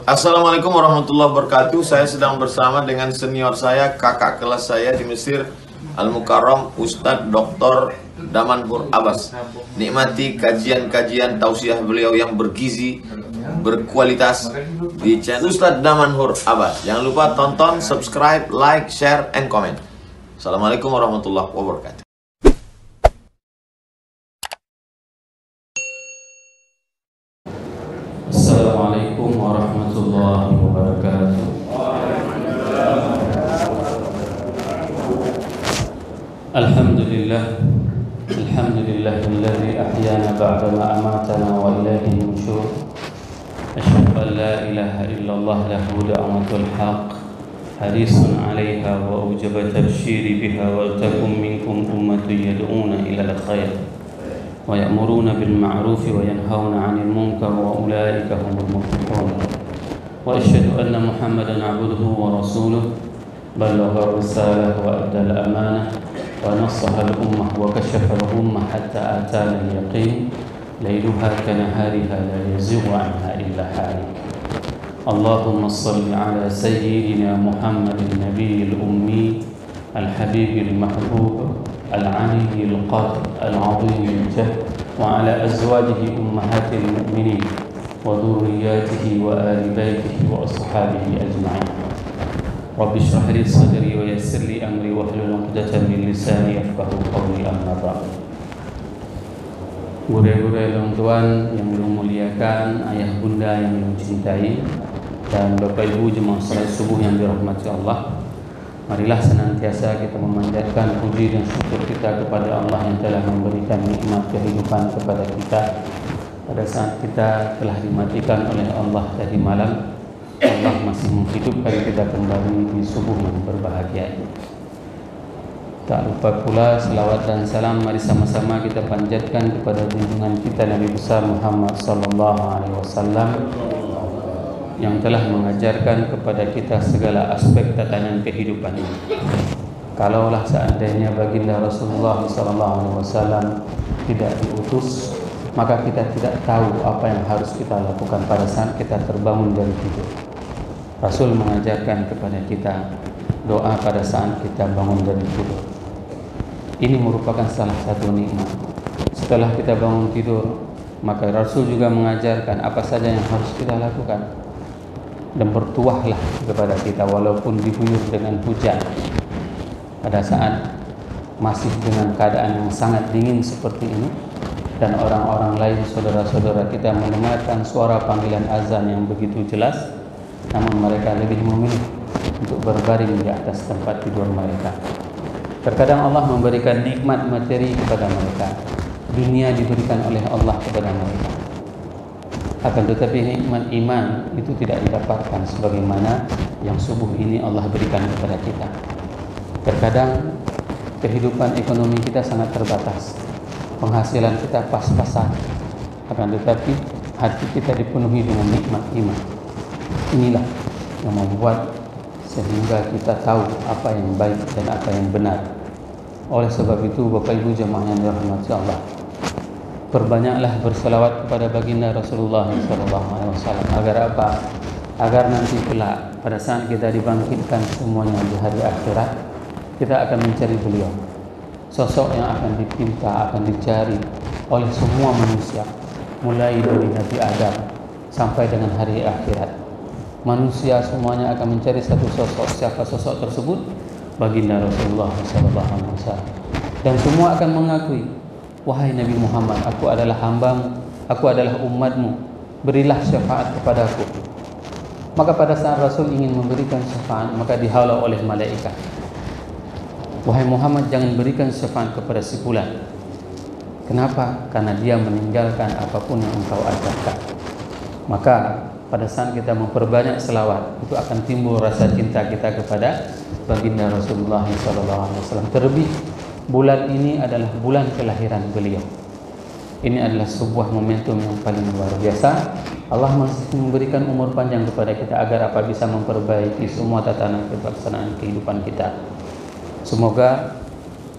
Assalamualaikum warahmatullahi wabarakatuh. Saya sedang bersama dengan senior saya, kakak kelas saya di Mesir, Al-Mukarram, Ustadz Dr. Damanhur Abbas. Nikmati kajian-kajian tausiah beliau yang bergizi, berkualitas di channel Ustadz Damanhur Abbas. Jangan lupa tonton, subscribe, like, share, and comment. Assalamualaikum warahmatullahi wabarakatuh. Assalamualaikum warahmatullahi wabarakatuh. Alhamdulillah alladzi ahyana ba'da ma amatana wa ilaihi nusyur. Asyhadu an la ilaha illallah lahu da'watul haqq harisun 'alaiha wa ujaba tabsyiri biha wa takum minkum ummatun yad'una ila al-khair ويأمرون بالمعروف وينهون عن المنكر وأولئك هم المفلحون وأشهد أن محمدا عبده ورسوله بلغ الرسالة وأدى الأمانة ونصح الأمة وكشف الغمة حتى آتانا اليقين ليلها كنهارها لا يزيغ عنها إلا حالك اللهم صل على سيدنا محمد النبي الأمي الحبيب المحبوب العلي القدر العظيم الجهد وعلى أزواجه أمهات المؤمنين وذرياته وآل بيته وأصحابه أجمعين رب اشرح لي صدري ويسر لي أمري واحلل عقدة من لساني يفقهوا قولي أما بعد. Guru-guru orang tuan yang dimuliakan, ayah bunda yang dicintai, dan bapak ibu jemaah salat subuh yang dirahmati Allah, marilah senantiasa kita memanjatkan puji dan syukur kita kepada Allah yang telah memberikan nikmat kehidupan kepada kita pada saat kita telah dimatikan oleh Allah tadi malam. Allah masih menghidupkan kita kembali di subuh yang berbahagia ini. Tak lupa pula selawat dan salam mari sama-sama kita panjatkan kepada junjungan kita Nabi besar Muhammad sallallahu alaihi wasallam yang telah mengajarkan kepada kita segala aspek tatanan kehidupan ini. Kalaulah seandainya baginda Rasulullah SAW tidak diutus, maka kita tidak tahu apa yang harus kita lakukan pada saat kita terbangun dari tidur. Rasul mengajarkan kepada kita doa pada saat kita bangun dari tidur. Ini merupakan salah satu nikmat. Setelah kita bangun tidur, maka Rasul juga mengajarkan apa saja yang harus kita lakukan. Dan bertuahlah kepada kita walaupun diguyur dengan hujan pada saat masih dengan keadaan yang sangat dingin seperti ini, dan orang-orang lain saudara-saudara kita mendengarkan suara panggilan azan yang begitu jelas, namun mereka lebih memilih untuk berbaring di atas tempat tidur mereka. Terkadang Allah memberikan nikmat materi kepada mereka, dunia diberikan oleh Allah kepada mereka. Akan tetapi nikmat iman itu tidak didapatkan sebagaimana yang subuh ini Allah berikan kepada kita. Terkadang kehidupan ekonomi kita sangat terbatas, penghasilan kita pas-pasan, akan tetapi hati kita dipenuhi dengan nikmat iman. Inilah yang membuat sehingga kita tahu apa yang baik dan apa yang benar. Oleh sebab itu Bapak Ibu jemaah yang dirahmati Allah, perbanyaklah berselawat kepada baginda Rasulullah SAW. Agar apa? Agar nanti kelak pada saat kita dibangkitkan semuanya di hari akhirat, kita akan mencari beliau, sosok yang akan dipinta, akan dicari oleh semua manusia, mulai dari Nabi Adam sampai dengan hari akhirat. Manusia semuanya akan mencari satu sosok. Siapa sosok tersebut? Baginda Rasulullah SAW. Dan semua akan mengakui, wahai Nabi Muhammad, aku adalah hambamu, aku adalah umatmu, berilah syafaat kepadaku. Maka pada saat Rasul ingin memberikan syafaat, maka dihalau oleh malaikat. Wahai Muhammad, jangan berikan syafaat kepada si fulan. Kenapa? Karena dia meninggalkan apapun yang engkau ajarkan. Maka pada saat kita memperbanyak selawat, itu akan timbul rasa cinta kita kepada baginda Rasulullah SAW. Terlebih bulan ini adalah bulan kelahiran beliau. Ini adalah sebuah momentum yang paling luar biasa. Allah masih memberikan umur panjang kepada kita agar apa bisa memperbaiki semua tatanan pelaksanaan kehidupan kita. Semoga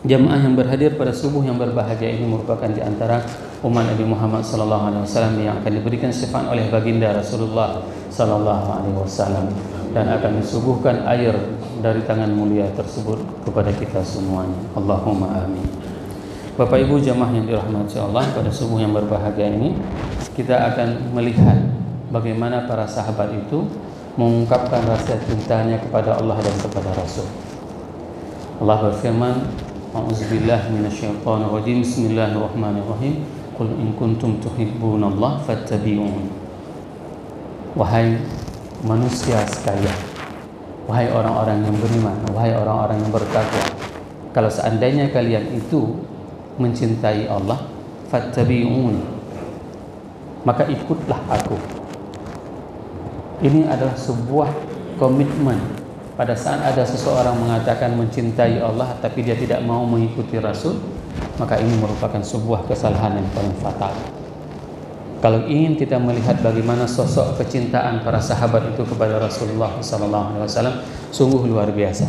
jamaah yang berhadir pada subuh yang berbahagia ini merupakan di antara umat Nabi Muhammad sallallahu alaihi wasallam yang akan diberikan syafaat oleh baginda Rasulullah sallallahu alaihi wasallam, dan akan disuguhkan air dari tangan mulia tersebut kepada kita semuanya. Allahumma amin. Bapak Ibu jamaah yang dirahmati Allah, pada subuh yang berbahagia ini kita akan melihat bagaimana para sahabat itu mengungkapkan rasa cintanya kepada Allah dan kepada Rasul. Allah berfirman, a'udzubillahi minasyaitonir rajim, bismillahirrahmanirrahim, qul in kuntum tuhibbunallaha fattabi'un. Wahai manusia sekalian, wahai orang-orang yang beriman, wahai orang-orang yang bertakwa, kalau seandainya kalian itu mencintai Allah, fattabi'un, maka ikutlah aku. Ini adalah sebuah komitmen. Pada saat ada seseorang mengatakan mencintai Allah tapi dia tidak mau mengikuti Rasul, maka ini merupakan sebuah kesalahan yang paling fatal. Kalau ingin kita melihat bagaimana sosok kecintaan para sahabat itu kepada Rasulullah SAW, sungguh luar biasa.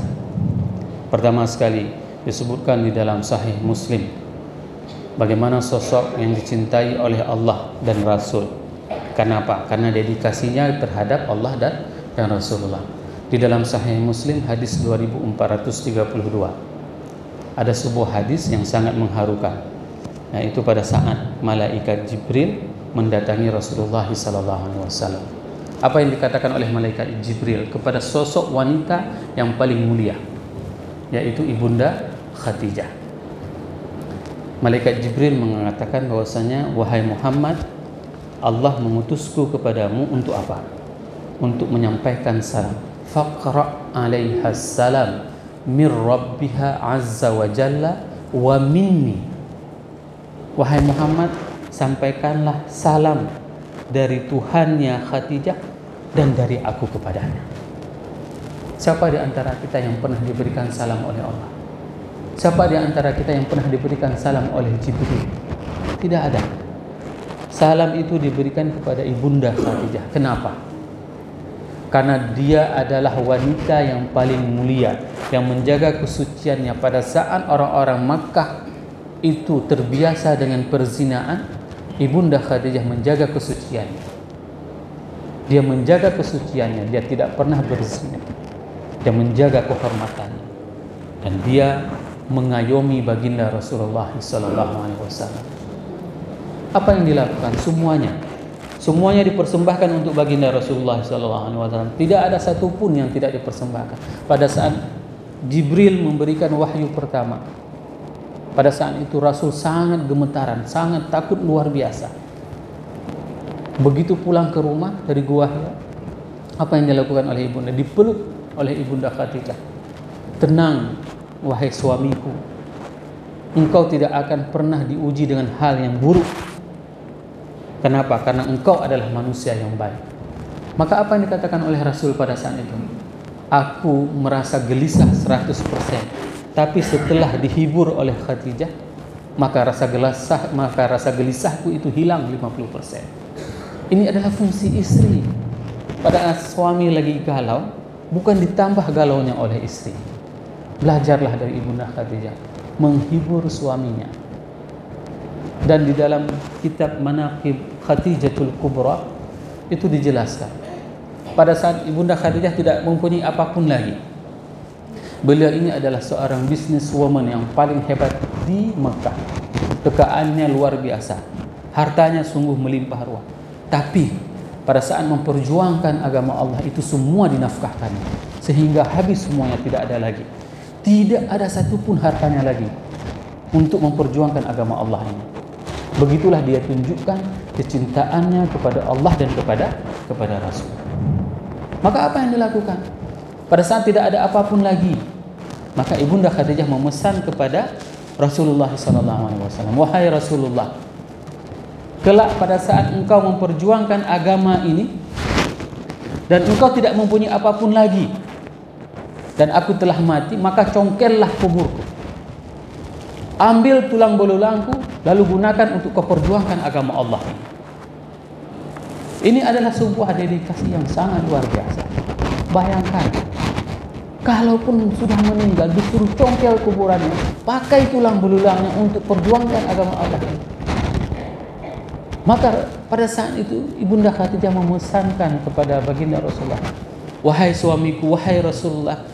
Pertama sekali disebutkan di dalam Sahih Muslim bagaimana sosok yang dicintai oleh Allah dan Rasul. Kenapa? Karena dedikasinya terhadap Allah dan Rasulullah. Di dalam Sahih Muslim hadis 2432 ada sebuah hadis yang sangat mengharukan, yaitu pada saat malaikat Jibril mendatangi Rasulullah SAW. Apa yang dikatakan oleh malaikat Jibril kepada sosok wanita yang paling mulia, yaitu ibunda Khadijah. Malaikat Jibril mengatakan bahwasanya, wahai Muhammad, Allah mengutusku kepadamu untuk apa? Untuk menyampaikan salam. Faqra' 'alaiha salam min rabbiha azza wa jalla wa minni. Wahai Muhammad, sampaikanlah salam dari Tuhannya Khadijah dan dari aku kepadanya. Siapa di antara kita yang pernah diberikan salam oleh Allah? Siapa di antara kita yang pernah diberikan salam oleh Jibril? Tidak ada. Salam itu diberikan kepada ibunda Khadijah. Kenapa? Karena dia adalah wanita yang paling mulia, yang menjaga kesuciannya. Pada saat orang-orang Makkah itu terbiasa dengan perzinaan, ibunda Khadijah menjaga kesuciannya. Dia menjaga kesuciannya, dia tidak pernah berzina. Dia menjaga kehormatannya, dan dia mengayomi baginda Rasulullah SAW. Apa yang dilakukan? Semuanya dipersembahkan untuk baginda Rasulullah SAW. Tidak ada satupun yang tidak dipersembahkan. Pada saat Jibril memberikan wahyu pertama, pada saat itu Rasul sangat gemetaran, sangat takut luar biasa. Begitu pulang ke rumah dari Gua Hira, apa yang dilakukan oleh ibunda? Dipeluk oleh ibunda Khadijah. Tenang, wahai suamiku, engkau tidak akan pernah diuji dengan hal yang buruk. Kenapa? Karena engkau adalah manusia yang baik. Maka apa yang dikatakan oleh Rasul pada saat itu? Aku merasa gelisah 100%, tapi setelah dihibur oleh Khadijah, maka rasa gelisahku itu hilang 50%. Ini adalah fungsi istri. Pada suami lagi galau, bukan ditambah galaunya oleh istri. Belajarlah dari ibunda Khadijah menghibur suaminya. Dan di dalam kitab Manaqib Khadijatul Kubra itu dijelaskan, pada saat ibunda Khadijah tidak mempunyai apapun lagi, beliau ini adalah seorang businesswoman yang paling hebat di Mekah. Kekayaannya luar biasa, hartanya sungguh melimpah ruah. Tapi pada saat memperjuangkan agama Allah itu semua dinafkahkannya, sehingga habis semuanya, tidak ada lagi. Tidak ada satupun hartanya lagi untuk memperjuangkan agama Allah ini. Begitulah dia tunjukkan kecintaannya kepada Allah dan kepada Rasul. Maka apa yang dilakukan? Pada saat tidak ada apapun lagi, maka ibunda Khadijah memesan kepada Rasulullah SAW, wahai Rasulullah, kelak pada saat engkau memperjuangkan agama ini dan engkau tidak mempunyai apapun lagi, dan aku telah mati, maka congkellah kuburku. Ambil tulang belulangku, lalu gunakan untuk kau perjuangkan agama Allah. Ini adalah sebuah dedikasi yang sangat luar biasa. Bayangkan, kalaupun sudah meninggal, disuruh congkel kuburannya, pakai tulang belulangnya untuk perjuangkan agama Allah. Maka pada saat itu Ibunda Khadijah memesankan kepada baginda Rasulullah, wahai suamiku, wahai Rasulullah,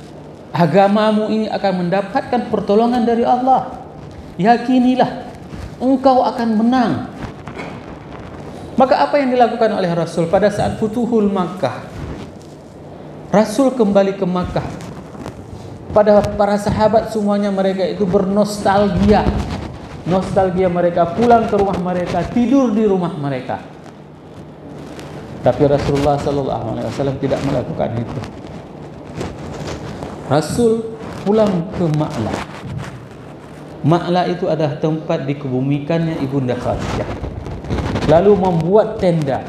agamamu ini akan mendapatkan pertolongan dari Allah. Yakinilah, engkau akan menang. Maka apa yang dilakukan oleh Rasul pada saat Futuhul Makkah? Rasul kembali ke Makkah. Pada para sahabat semuanya mereka itu bernostalgia. Nostalgia mereka pulang ke rumah mereka, tidur di rumah mereka. Tapi Rasulullah SAW tidak melakukan itu. Rasul pulang ke Ma'la. Ma'la itu adalah tempat dikebumikannya Ibunda Khadijah. Lalu membuat tenda.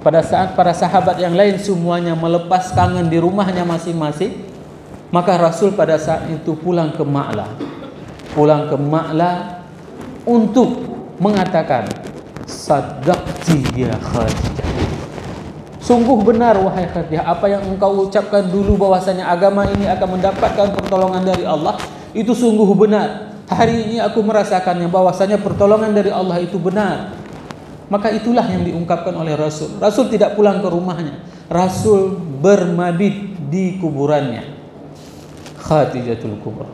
Pada saat para sahabat yang lain semuanya melepas kangen di rumahnya masing-masing, maka Rasul pada saat itu pulang ke Ma'la. Pulang ke Ma'la untuk mengatakan, Saddaqti ya Khadijah. Sungguh benar wahai Khadijah, apa yang engkau ucapkan dulu bahwasanya agama ini akan mendapatkan pertolongan dari Allah, itu sungguh benar. Hari ini aku merasakannya bahwasanya pertolongan dari Allah itu benar. Maka itulah yang diungkapkan oleh Rasul. Rasul tidak pulang ke rumahnya. Rasul bermabit di kuburannya, Khadijatul Kubra.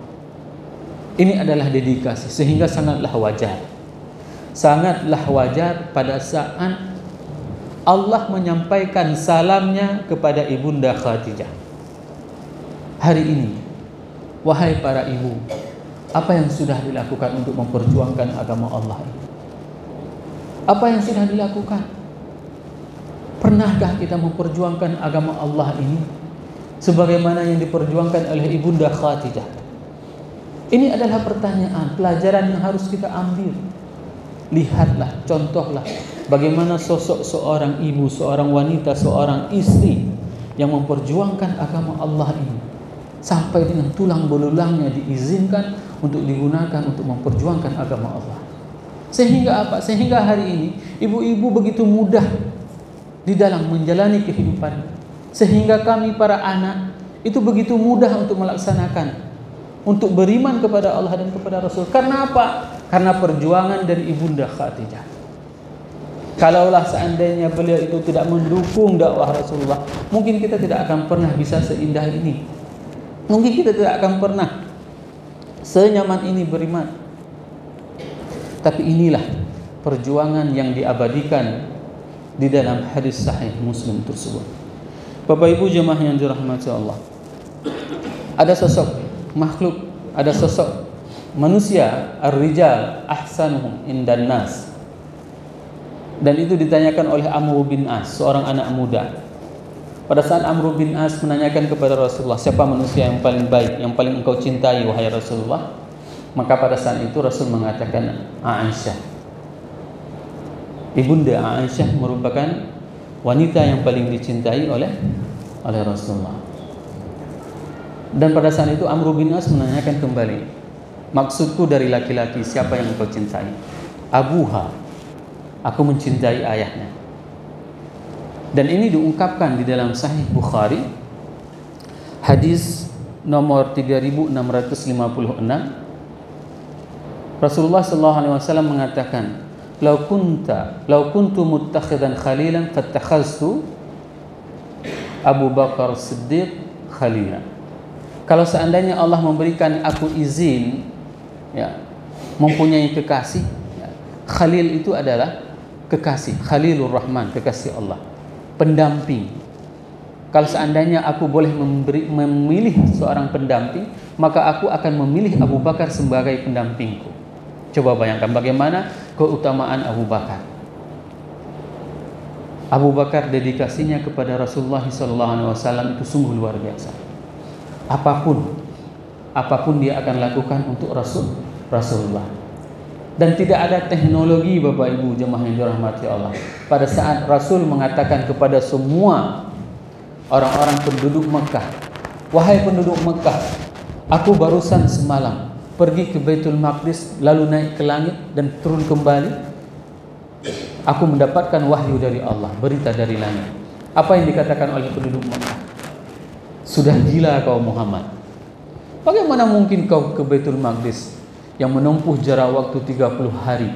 Ini adalah dedikasi, sehingga sangatlah wajar. Sangatlah wajar pada saat Allah menyampaikan salamnya kepada Ibunda Khadijah. Hari ini, wahai para ibu, apa yang sudah dilakukan untuk memperjuangkan agama Allah ini? Apa yang sudah dilakukan? Pernahkah kita memperjuangkan agama Allah ini sebagaimana yang diperjuangkan oleh Ibunda Khadijah? Ini adalah pertanyaan, pelajaran yang harus kita ambil. Lihatlah, contohlah bagaimana sosok seorang ibu, seorang wanita, seorang istri yang memperjuangkan agama Allah ini sampai dengan tulang belulangnya diizinkan untuk digunakan untuk memperjuangkan agama Allah. Sehingga apa? Sehingga hari ini ibu-ibu begitu mudah di dalam menjalani kehidupan. Sehingga kami para anak itu begitu mudah untuk melaksanakan, untuk beriman kepada Allah dan kepada Rasul. Karena apa? Karena perjuangan dari Ibunda Khadijah. Kalaulah seandainya beliau itu tidak mendukung dakwah Rasulullah, mungkin kita tidak akan pernah bisa seindah ini. Mungkin kita tidak akan pernah senyaman ini beriman. Tapi inilah perjuangan yang diabadikan di dalam hadis sahih Muslim tersebut. Bapak Ibu jemaah yang dirahmati Allah, ada sosok makhluk, ada sosok manusia, ar-rijal ahsanuhum indan nas. Dan itu ditanyakan oleh Amr bin As, seorang anak muda. Pada saat Amr bin As menanyakan kepada Rasulullah, siapa manusia yang paling baik, yang paling engkau cintai wahai Rasulullah? Maka pada saat itu Rasul mengatakan Aisyah. Ibunda Aisyah merupakan wanita yang paling dicintai oleh Rasulullah. Dan pada saat itu Amr bin As menanyakan kembali, maksudku dari laki-laki siapa yang engkau cintai? Abuha, aku mencintai ayahnya. Dan ini diungkapkan di dalam Sahih Bukhari, hadis nomor 3656. Rasulullah SAW mengatakan, "Lau kuntu muttakhidan khalilan fattakhaztu Abu Bakar Siddiq khalilan." Kalau seandainya Allah memberikan aku izin, ya, mempunyai kekasih, ya, Khalil itu adalah kekasih, Khalilur Rahman, kekasih Allah, pendamping. Kalau seandainya aku boleh memilih seorang pendamping, maka aku akan memilih Abu Bakar sebagai pendampingku. Coba bayangkan bagaimana keutamaan Abu Bakar. Abu Bakar dedikasinya kepada Rasulullah SAW itu sungguh luar biasa. Apapun dia akan lakukan untuk Rasulullah. Dan tidak ada teknologi, Bapak Ibu jemaah yang dirahmati Allah. Pada saat Rasul mengatakan kepada semua orang-orang penduduk Mekah, wahai penduduk Mekah, aku barusan semalam pergi ke Baitul Maqdis, lalu naik ke langit dan turun kembali. Aku mendapatkan wahyu dari Allah, berita dari langit. Apa yang dikatakan oleh penduduk Mekah? Sudah gila kau Muhammad. Bagaimana mungkin kau ke Baitul Maqdis yang menempuh jarak waktu 30 hari?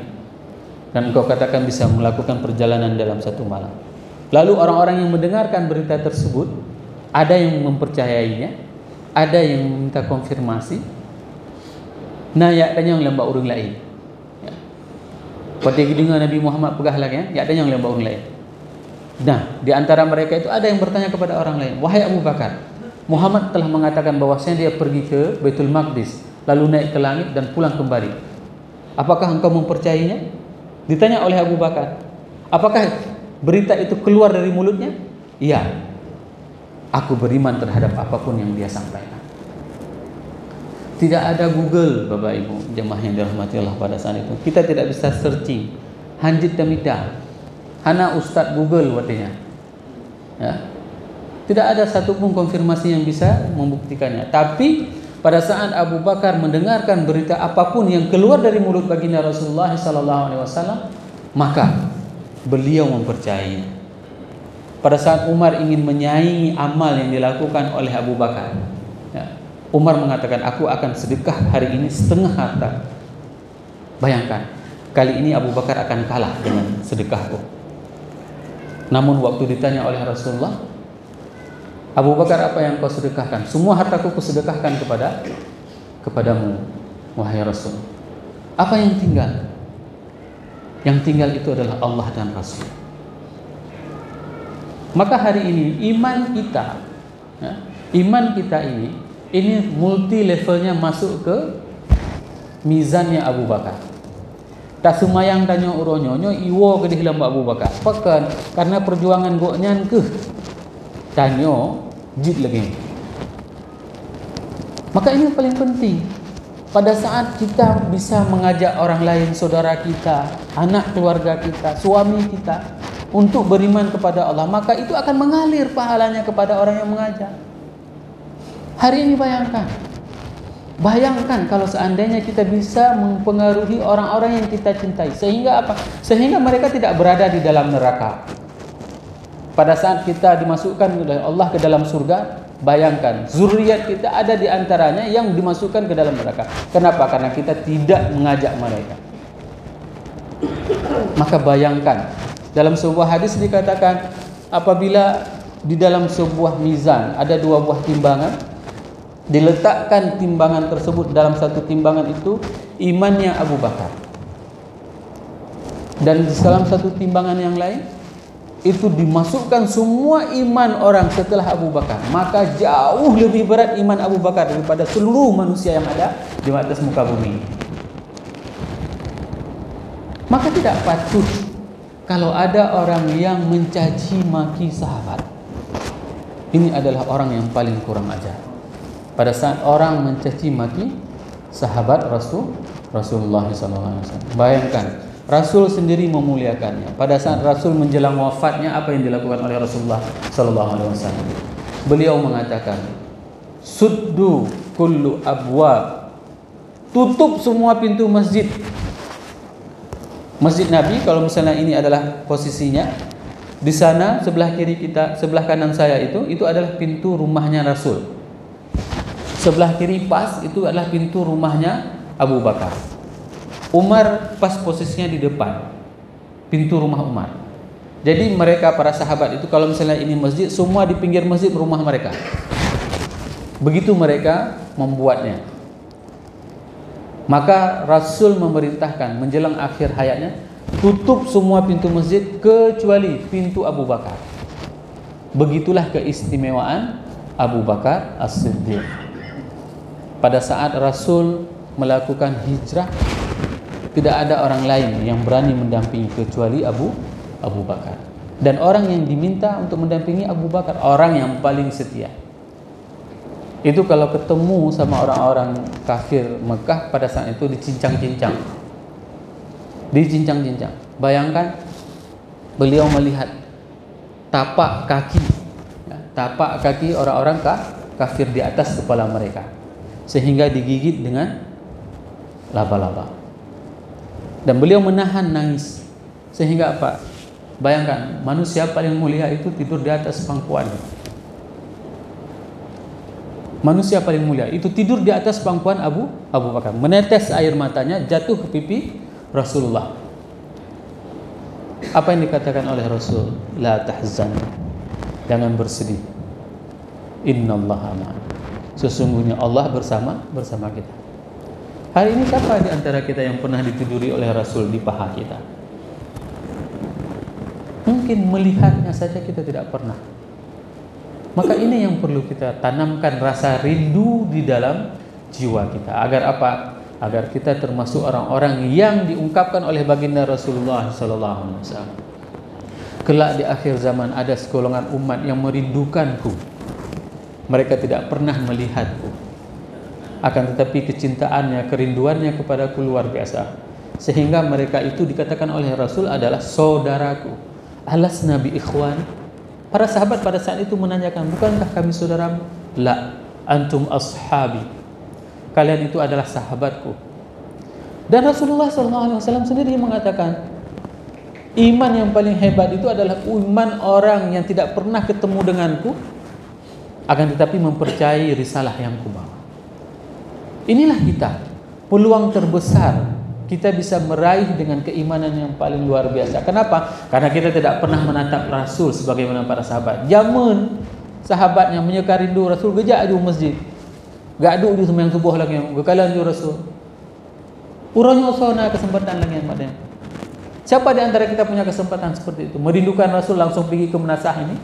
dan engkau katakan bisa melakukan perjalanan dalam satu malam. Lalu orang-orang yang mendengarkan berita tersebut, ada yang mempercayainya, ada yang meminta konfirmasi. Nah, ya tanya yang lembak urang lain. Ya. Pada dengan Nabi Muhammad pegah lagi ya, ada yang lembak urang lain. Nah, di antara mereka itu ada yang bertanya kepada orang lain, "Wahai Abu Bakar, Muhammad telah mengatakan bahwasanya dia pergi ke Baitul Maqdis, lalu naik ke langit dan pulang kembali. Apakah engkau mempercayainya?" Ditanya oleh Abu Bakar, "Apakah berita itu keluar dari mulutnya?" "Iya. Aku beriman terhadap apapun yang dia sampaikan." Tidak ada Google, Bapak Ibu jemaah yang dirahmati Allah pada saat itu. Kita tidak bisa searching. Hanjit tamita. Hana Ustadz Google watenya. Ya. Tidak ada satupun konfirmasi yang bisa membuktikannya. Tapi pada saat Abu Bakar mendengarkan berita apapun yang keluar dari mulut baginda Rasulullah SAW, maka beliau mempercayainya. Pada saat Umar ingin menyaingi amal yang dilakukan oleh Abu Bakar, ya, Umar mengatakan, "Aku akan sedekah hari ini setengah harta." Bayangkan, kali ini Abu Bakar akan kalah dengan sedekahku. Namun waktu ditanya oleh Rasulullah, "Abu Bakar, apa yang kau sedekahkan?" "Semua hartaku kusedekahkan kepadamu, wahai Rasul." "Apa yang tinggal?" "Yang tinggal itu adalah Allah dan Rasul." Maka hari ini iman kita, ya, ini multi levelnya masuk ke mizannya Abu Bakar. Tak sumayang danyo uronyo iwo ke dalam Abu Bakar. Pakan karena perjuangan goknyan ke danyo jid lagi. Maka ini yang paling penting. Pada saat kita bisa mengajak orang lain, saudara kita, anak keluarga kita, suami kita untuk beriman kepada Allah, maka itu akan mengalir pahalanya kepada orang yang mengajak. Hari ini bayangkan kalau seandainya kita bisa mempengaruhi orang-orang yang kita cintai, sehingga apa? Sehingga mereka tidak berada di dalam neraka. Pada saat kita dimasukkan oleh Allah ke dalam surga, bayangkan zuriat kita ada di antaranya yang dimasukkan ke dalam neraka. Kenapa? Karena kita tidak mengajak mereka. Maka bayangkan, dalam sebuah hadis dikatakan, apabila di dalam sebuah mizan ada dua buah timbangan, diletakkan timbangan tersebut, dalam satu timbangan itu imannya Abu Bakar, dan di dalam satu timbangan yang lain itu dimasukkan semua iman orang setelah Abu Bakar, maka jauh lebih berat iman Abu Bakar daripada seluruh manusia yang ada di atas muka bumi. Maka tidak patut kalau ada orang yang mencaci maki sahabat. Ini adalah orang yang paling kurang ajar. Pada saat orang mencaci maki sahabat Rasulullah SAW, bayangkan Rasul sendiri memuliakannya. Pada saat Rasul menjelang wafatnya, apa yang dilakukan oleh Rasulullah SAW? Beliau mengatakan, "Suddu kullu abwab." Tutup semua pintu masjid. Masjid Nabi, kalau misalnya ini adalah posisinya, di sana sebelah kiri kita, sebelah kanan saya itu adalah pintu rumahnya Rasul. Sebelah kiri pas itu adalah pintu rumahnya Abu Bakar. Umar pas posisinya di depan pintu rumah Umar. Jadi mereka para sahabat itu kalau misalnya ini masjid, semua di pinggir masjid rumah mereka. Begitu mereka membuatnya. Maka Rasul memerintahkan menjelang akhir hayatnya, tutup semua pintu masjid kecuali pintu Abu Bakar. Begitulah keistimewaan Abu Bakar As-Siddiq. Pada saat Rasul melakukan hijrah, tidak ada orang lain yang berani mendampingi kecuali Abu Bakar. Dan orang yang diminta untuk mendampingi Abu Bakar, orang yang paling setia. Itu kalau ketemu sama orang-orang kafir Mekah pada saat itu dicincang-cincang. Bayangkan beliau melihat tapak kaki orang-orang kafir di atas kepala mereka, sehingga digigit dengan laba-laba. Dan beliau menahan nangis. Sehingga apa? Bayangkan, manusia paling mulia itu tidur di atas pangkuan. Manusia paling mulia itu tidur di atas pangkuan Abu Bakar. Menetes air matanya jatuh ke pipi Rasulullah. Apa yang dikatakan oleh Rasul? La tahzan, jangan bersedih. Innallaha ma'ana, sesungguhnya Allah bersama kita. Hari ini siapa di antara kita yang pernah ditiduri oleh Rasul di paha kita? Mungkin melihatnya saja kita tidak pernah. Maka ini yang perlu kita tanamkan, rasa rindu di dalam jiwa kita. Agar apa? Agar kita termasuk orang-orang yang diungkapkan oleh baginda Rasulullah SAW. Kelak di akhir zaman ada segolongan umat yang merindukanku. Mereka tidak pernah melihatku, akan tetapi kecintaannya, kerinduannya kepadaku luar biasa. Sehingga mereka itu dikatakan oleh Rasul adalah saudaraku. Alasna bi ikhwan. Para sahabat pada saat itu menanyakan, bukankah kami saudaramu? La, antum ashabi. Kalian itu adalah sahabatku. Dan Rasulullah SAW sendiri mengatakan, iman yang paling hebat itu adalah iman orang yang tidak pernah ketemu denganku, akan tetapi mempercayai risalah yang kubawa. Inilah kita, peluang terbesar kita bisa meraih dengan keimanan yang paling luar biasa. Kenapa? Karena kita tidak pernah menatap Rasul sebagaimana para sahabat. Zaman sahabat yang menyeka rindu Rasul, gejak di masjid, gak aduk di sembahyang subuh lagi, gekalan di Rasul. Urangnya usahana kesempatan lagi yang ada. Siapa di antara kita punya kesempatan seperti itu? Merindukan Rasul langsung pergi ke menasah ini?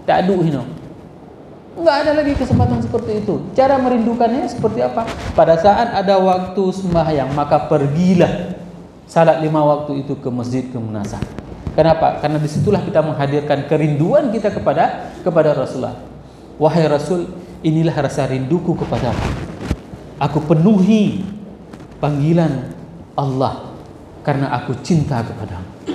Tak aduk ini. Enggak ada lagi kesempatan seperti itu. Cara merindukannya seperti apa? Pada saat ada waktu sembahyang, maka pergilah salat 5 waktu itu ke masjid, ke munasah. Kenapa? Karena disitulah kita menghadirkan kerinduan kita kepada Rasulullah. Wahai Rasul, inilah rasa rinduku kepadamu. Aku penuhi panggilan Allah karena aku cinta kepadamu.